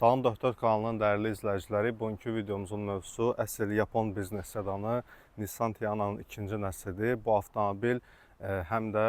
Salam Doktor kanalının dəyərli izləyiciləri, bugünkü videomuzun mövzusu əsl Yapon biznes sedanı Nissan Tiana'nın ikinci nəslidir. Bu avtomobil həm də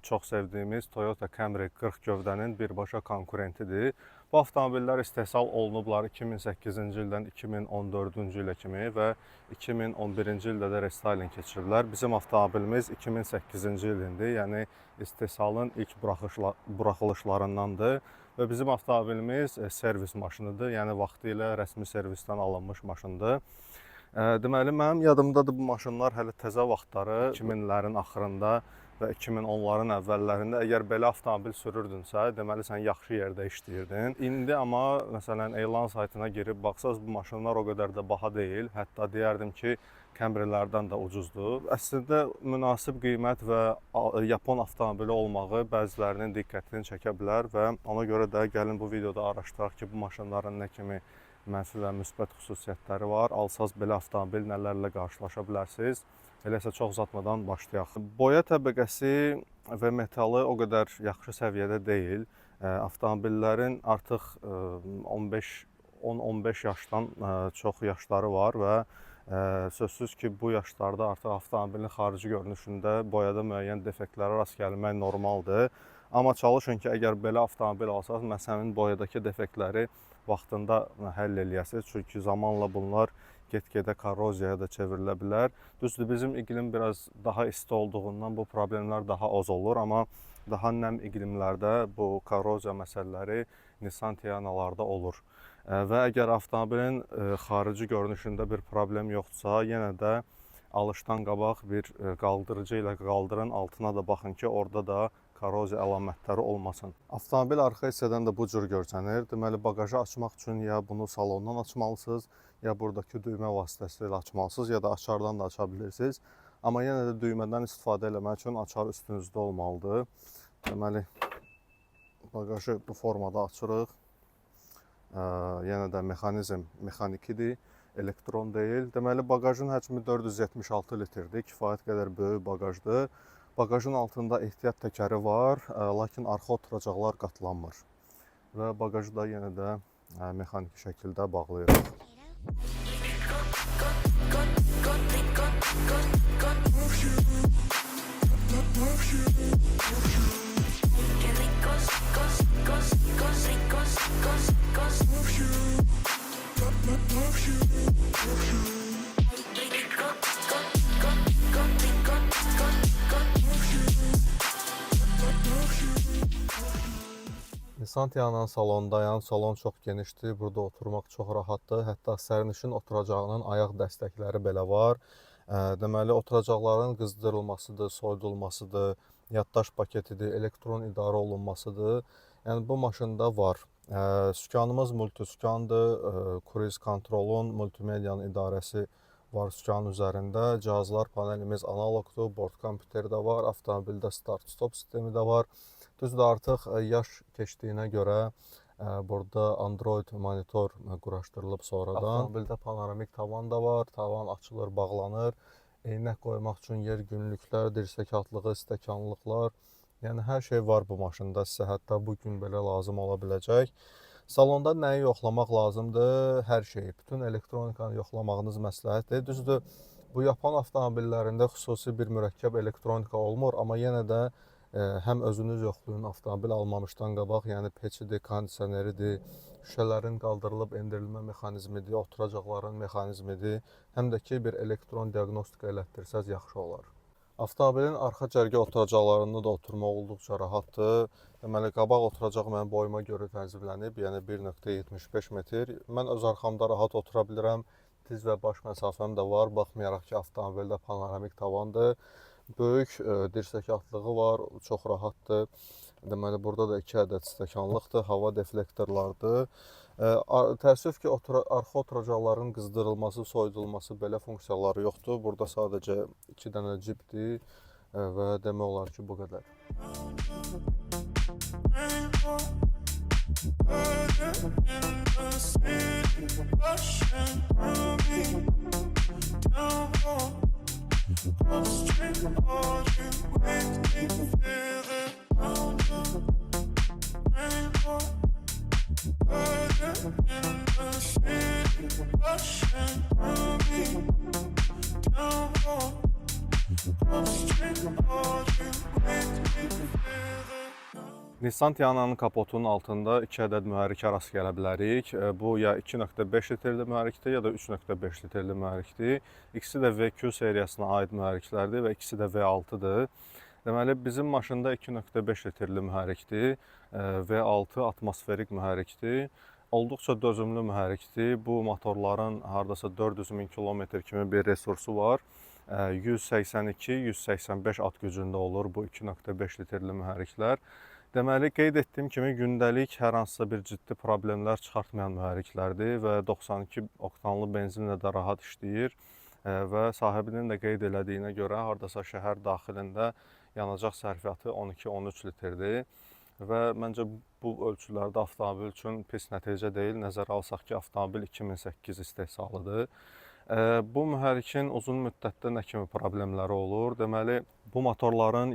çox sevdiyimiz Toyota Camry 40 gövdənin birbaşa konkurentidir. Bu avtomobillər istehsal olunublar 2008-ci ildən 2014-cü ilə kimi və 2011-ci ildə də restyling keçiriblər. Bizim avtomobilimiz 2008-ci ilindir, yəni istehsalın ilk buraxılışlarındandır. Və bizim avtomobilimiz servis maşınıdır, yəni vaxtı ilə rəsmi servisdən alınmış maşındır. Deməli, mənim yadımdadır bu maşınlar hələ təzə vaxtları 2000-lərin axırında və 2010-ların əvvəllərində əgər belə avtomobil sürürdünsə, deməli sən yaxşı yerdə işləyirdin. İndi amma məsələn elan saytına girib baxsaz bu maşınlar o qədər də baha deyil. Hətta deyərdim ki, Camry'lərdən də ucuzdur. Əslində münasib qiymət və Yapon avtomobili olmağı bəzilərinin diqqətini çəkə bilər və ona görə də gəlin bu videoda araşdıraq ki, bu maşınların nə kimi mənfi və müsbət xüsusiyyətləri var. Alsaz belə avtomobil nələrlə qarşılaşa bilərsiniz. Eləsə çox uzatmadan başlayaq. Boya təbəqəsi və metalı o qədər yaxşı səviyyədə deyil. Avtomobillərin artıq 10-15 yaşdan çox yaşları var və sözsüz ki, bu yaşlarda artıq avtomobilin xarici görünüşündə boyada müəyyən defektlərə rast gəlmək normaldır. Amma çalışın ki, əgər belə avtomobil alsanız, məsələn, boyadakı defektləri vaxtında həll eləyəsiniz. Çünki zamanla bunlar get-gedə korroziyaya da çevrilə bilər. Düzdür, bizim iqlim biraz daha isti olduğundan bu problemlər daha az olur, amma daha nəm iqlimlərdə bu korroziya məsələləri Nissan Tiana'larda olur. Və əgər avtomobilin xarici görünüşündə bir problem yoxdursa, yenə də alışdan qabaq bir qaldırıcı ilə qaldırın, altına da baxın ki, orada da korroziya əlamətləri olmasın. Avtomobil arxa hissədən də bu cür görsənir. Deməli, bagajı açmaq üçün ya bunu salondan açmalısınız, ya buradakı düymə vasitəsilə açmalısınız, ya da açardan da aça bilirsiniz. Amma yenə də düymədən istifadə etmək üçün açar üstünüzdə olmalıdır. Deməli, bagajı bu formada açırıq. Yenə də mexanizm mexanikidir, elektron deyil. Deməli, bagajın həcmi 476 litrdir, kifayət qədər böyük bagajdır. Bagajın altında ehtiyat təkəri var, lakin arxa oturacaqlar qatlanmır. Və bagajı da yenə də mexaniki şəkildə bağlayırıq. Nissan Tiana'nın salonundayam. Salon çox genişdir. Burada oturmaq çox rahatdır. Hətta sərnişin oturacağının ayaq dəstəkləri belə var. Deməli, oturacaqların qızdırılmasıdır, soyudulmasıdır, yaddaş paketidir, elektron idarə olunmasıdır. Yəni, bu maşında var. Sükanımız multisükandır. Cruise kontrolun, multimediyanın idarəsi var sükanın üzərində. Cihazlar panelimiz analogdur. Bord kompüteri də var. Avtomobildə start-stop sistemi də var. Düzdür, artıq yaş keçdiyinə görə burada Android monitor quraşdırılıb sonradan. Avtomobildə panoramik tavan da var. Tavan açılır, bağlanır. Eynək qoymaq üçün yer günlüklər, dirsək altlığı, stəkanlıqlar. Yəni, hər şey var bu maşında. Sizə hətta bu gün belə lazım ola biləcək. Salonda nəyi yoxlamaq lazımdır? Hər şeyi. Bütün elektronikanı yoxlamağınız məsləhətdir. Düzdür, bu Yapon avtomobillərində xüsusi bir mürəkkəb elektronika olmur. Amma yenə də həm özünüz yoxlayın avtomobil almamışdan qabaq, yəni peçidir, kondisioneridir, şüşələrin qaldırılıb endirilmə mexanizmidir, oturacaqların mexanizmidir, həm də ki, bir elektron diaqnostika elətdirsəz yaxşı olar. Avtomobilin arxa cərgə oturacaqlarında da oturmaq olduqca rahatdır. Deməli, qabaq oturacaq mənim boyuma görə tənzimlənib, yəni 1.75 metr. Mən öz arxamda rahat otura bilirəm, diz və baş məsafəm də var, baxmayaraq ki, avtomobildə panoramik tavandır. Böyük dirsək altlığı var, çox rahatdır. Deməli, burada da 2 ədəd stəkanlıqdır, hava deflektorlardır. Təəssüf ki, arxa oturacaqların qızdırılması, soyudulması belə funksiyaları yoxdur. Burada sadəcə 2 dənə cipdir və demək olar ki, bu qədər. Nissan Tiana'nın kapotunun altında 2 ədəd mühərrikə rast gələ bilərik. Bu ya 2.5 litrli mühərrikdir, ya da 3.5 litrli mühərrikdir. İkisi də VQ seriyasına aid mühərriklərdir və ikisi də V6-dır. Deməli, bizim maşında 2.5 litrli mühərrikdir. V6 atmosferik mühərrikdir. Olduqca dözümlü mühərrikdir. Bu motorların hardasa 400 min kilometr kimi bir resursu var. 182-185 at gücündə olur bu 2.5 litrli mühərriklər. Deməli, qeyd etdiyim kimi gündəlik hər hansısa bir ciddi problemlər çıxartmayan mühərriklərdir və 92 oktanlı benzinlə də rahat işləyir və sahibinin də qeyd elədiyinə görə hardasa şəhər daxilində yanacaq sərfiyyatı 12-13 litrdir və məncə bu ölçülərdə avtomobil üçün pis nəticə deyil. Nəzərə alsaq ki, avtomobil 2008 istehsalıdır. Bu mühərrikin uzun müddətdə nə kimi problemləri olur? Deməli, bu motorların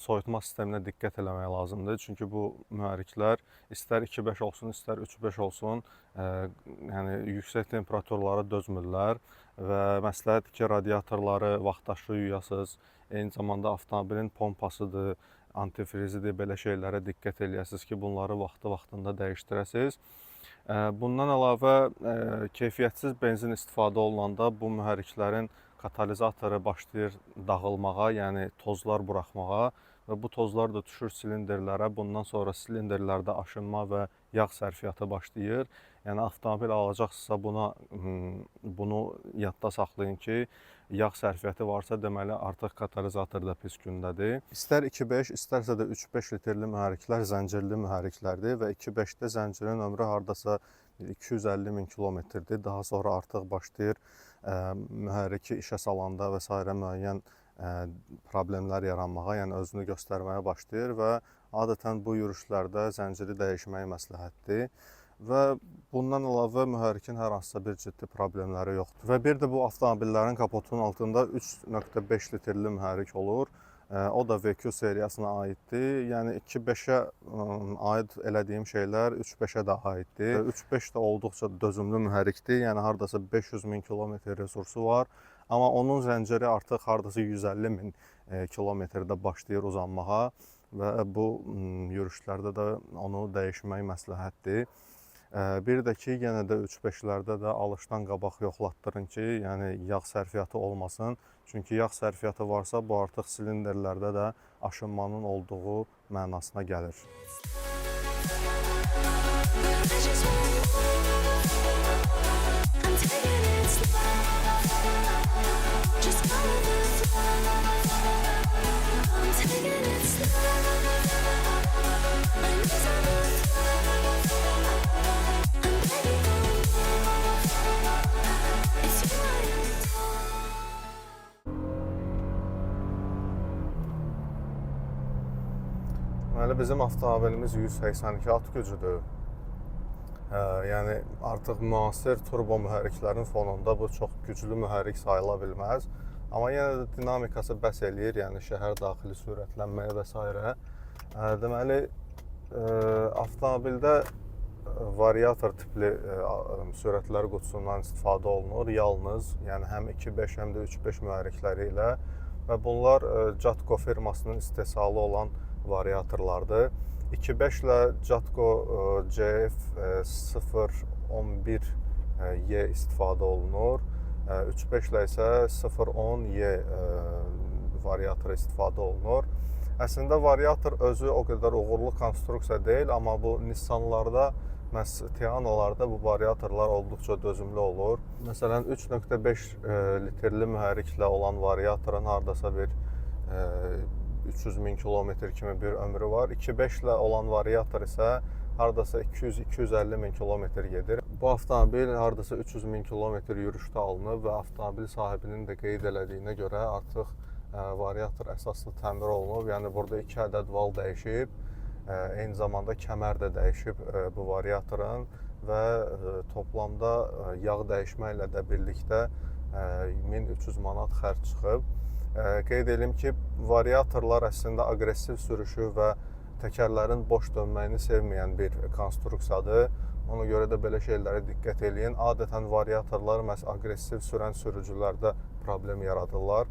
soyutma sisteminə diqqət eləmək lazımdır. Çünki bu mühərriklər istər 2.5 olsun, istər 3.5 olsun, yəni yüksək temperaturlara dözmürlər və məsləhətdir ki, radiatorları vaxtaşırı yuyasınız. Eyni zamanda avtomobilin pompasıdır, antifrizidir, belə şeylərə diqqət eləyəsiniz ki, bunları vaxtında dəyişdirəsiniz. Bundan əlavə, keyfiyyətsiz benzin istifadə olunanda bu mühərriklərin katalizatoru başlayır dağılmağa, yəni tozlar buraxmağa və bu tozlar da düşür silinderlərə. Bundan sonra silinderlərdə aşınma və yağ sərfiyyatı başlayır. Yəni avtomobil alacaqsınızsa bunu yadda saxlayın ki, yağ sərfiyyatı varsa, deməli artıq katalizator da pis gündədir. İstər 2.5, istərsə də 3.5 litrli mühərriklər zəncirli mühərriklərdir və 2.5-də zəncirin ömrü hardasa 250 min kilometrdir. Daha sonra artıq başlayır mühərriki işə salanda və s. müəyyən problemlər yaranmağa, yəni özünü göstərməyə başlayır və adətən bu yürüşlərdə zənciri dəyişmək məsləhətdir. Və bundan əlavə mühərrikin hər hansısa bir ciddi problemləri yoxdur. Və bir də bu avtomobillərin kapotunun altında 3.5 litrli mühərrik olur. O da VQ seriyasına aiddir. Yəni 2.5-ə aid elədiyim şeylər 3.5-ə də aiddir. 3.5 də olduqca dözümlü mühərrikdir. Yəni hardasa 500 min kilometr resursu var. Amma onun zənciri artıq hardasa 150 min kilometrdə başlayır uzanmağa və bu yürüşlərdə də onu dəyişmək məsləhətdir. Bir də ki, yenə də 3.5-lərdə də alışdan qabaq yoxlatdırın ki, yəni yağ sərfiyyatı olmasın. Çünki yağ sərfiyyatı varsa, bu artıq silinderlərdə də aşınmanın olduğu mənasına gəlir. Deməli, bizim avtomobilimiz 182 at gücüdür. Yəni artıq müasir turbo mühərriklərin fonunda bu çox güclü mühərrik sayıla bilməz. Amma yenə də dinamikası bəs eləyir, yəni şəhər daxili sürətlənməyə və s. Deməli, avtomobildə variator tipli sürətlər qutusundan istifadə olunur. Yalnız, yəni həm 2.5 həm də 3.5 mühərrikləri ilə və bunlar Jatco firmasının istehsalı olan variatorlardır. 2.5 ilə Jatco JF011Y istifadə olunur. 3.5 ilə isə 010Y variatoru istifadə olunur. Əslində variator özü o qədər uğurlu konstruksiya deyil, amma bu Nissanlarda, məhz Tianalarda bu variatorlar olduqca dözümlü olur. Məsələn, 3.5 litrli mühərriklə olan variatorun hardasa bir 300 min kilometr kimi bir ömrü var. 2.5 ilə olan variator isə hardasa 200-250 min kilometr gedir. Bu avtomobil hardasa 300 min kilometr yürüşdə alınıb və avtomobil sahibinin də qeyd elədiyinə görə artıq variator əsaslı təmir olunub. Yəni burada 2 ədəd val dəyişib, eyni zamanda kəmər də dəyişib bu variatorun və toplamda yağ dəyişməklə də birlikdə 1300 manat xərc çıxıb. Qeyd edim ki, variatorlar əslində aqressiv sürüşü və təkərlərin boş dönməyini sevməyən bir konstruksiyadır. Ona görə də belə şeylərə diqqət eləyin. Adətən variatorlar məhz aqressiv sürən sürücülərdə problem yaradırlar.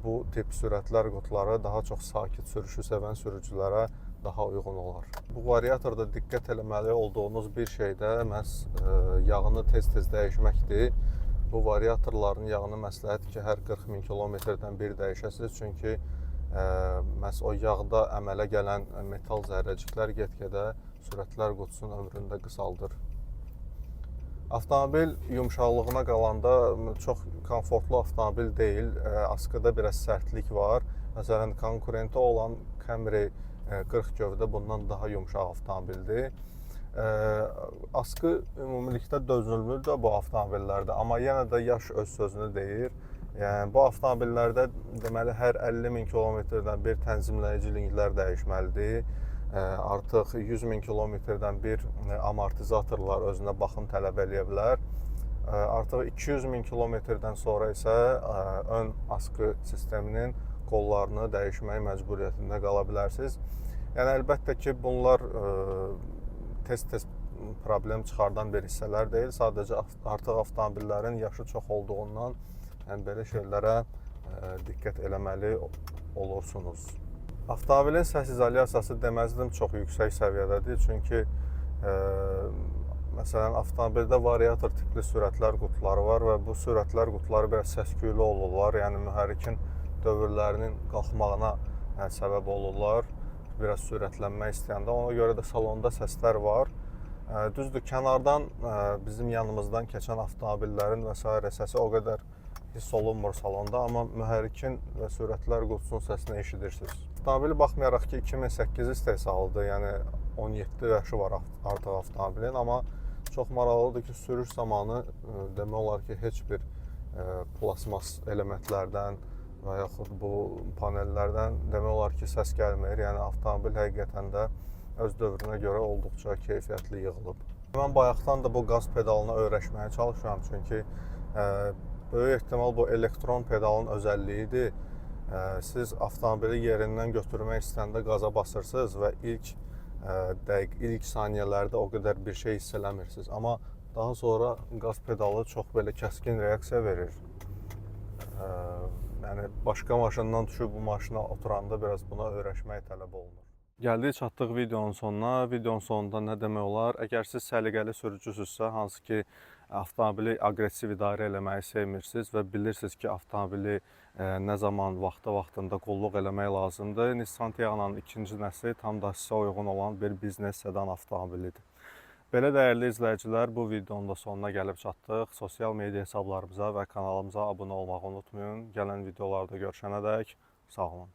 bu tip sürətlər qutları daha çox sakit sürüşü sevən sürücülərə daha uyğun olar. Bu variatorda diqqət etməli olduğunuz bir şey də məhz yağını tez-tez dəyişməkdir. Bu variatorların yağını məsləhətdir ki, hər 40 min kilometrdən bir dəyişəsiniz. Çünki məhz o yağda əmələ gələn metal zərrəciklər get-gedə sürətlər qutusunun ömrünü də qısaldır. Avtomobil yumşaqlığına qalanda çox komfortlu avtomobil deyil. Askıda biraz sərtlik var. Məsələn, konkurenti olan Camry 40 gövdə bundan daha yumşaq avtomobildir. Askı ümumilikdə dözülmür də bu avtomobillərdə, amma yenə də yaş öz sözünü deyir. Yəni, bu avtomobillərdə deməli hər 50 min kilometrdən bir tənzimləyici linklər dəyişməlidir. Artıq 100 min kilometrdən bir amortizatorlar özünə baxım tələb eləyə bilər. Artıq 200 min kilometrdən sonra isə ön askı sisteminin qollarını dəyişmək məcburiyyətində qala bilərsiniz. Yəni, əlbəttə ki, bunlar tez-tez problem çıxardan bir hissələr deyil. Sadəcə artıq avtomobillərin yaşı çox olduğundan belə şeylərə diqqət eləməli olursunuz. Avtomobilin səs izolyasiyası deməzdim çox yüksək səviyyədədir. Çünki məsələn, avtomobildə variator tipli sürətlər qutuları var və bu sürətlər qutuları biraz səs-küylü olurlar. Yəni, mühərrikin dövrlərinin qalxmağına səbəb olurlar. Biraz sürətlənmək istəyəndə. Ona görə də salonda səslər var. Düzdür, kənardan bizim yanımızdan keçən avtomobillərin və s. səsi o qədər hiss olunmur salonda, amma mühərrikin və sürətlər qutusunun səsini eşidirsiniz. Avtomobili baxmayaraq ki, 2008 istehsalıdır, yəni 17 yaşı var artıq avtomobilin, amma çox maraqlıdır ki, sürüş zamanı demək olar ki, heç bir plasmas elementlərdən və yaxud bu panellərdən demək olar ki, səs gəlmir. Yəni, avtomobil həqiqətən də öz dövrünə görə olduqca keyfiyyətli yığılıb. Mən bayaqdan da bu qaz pedalına öyrəşməyə çalışıram, çünki böyük ehtimal bu elektron pedalın özəlliyidir. Siz avtomobili yerindən götürmək istəyəndə qaza basırsınız və ilk saniyələrdə o qədər bir şey hiss eləmirsiniz. Amma daha sonra qaz pedalı çox belə kəskin reaksiya verir. Yəni, başqa maşından düşüb bu maşına oturanda biraz buna öyrəşmək tələb olunur. Gəldik, çatdıq videonun sonuna. Videonun sonunda nə demək olar? Əgər siz səliqəli sürücüsünüzsə, hansı ki, avtomobili aqressiv idarə eləməyi sevmirsiniz və bilirsiniz ki, avtomobili nə zaman vaxtında qulluq eləmək lazımdır, Nissan Tiana'nın ikinci nəsli tam da sizə uyğun olan bir biznes sedan avtomobilidir. Belə dəyərli izləyicilər, bu videonun da sonuna gəlib çatdıq. Sosial media hesablarımıza və kanalımıza abunə olmağı unutmayın. Gələn videolarda görüşənədək sağ olun.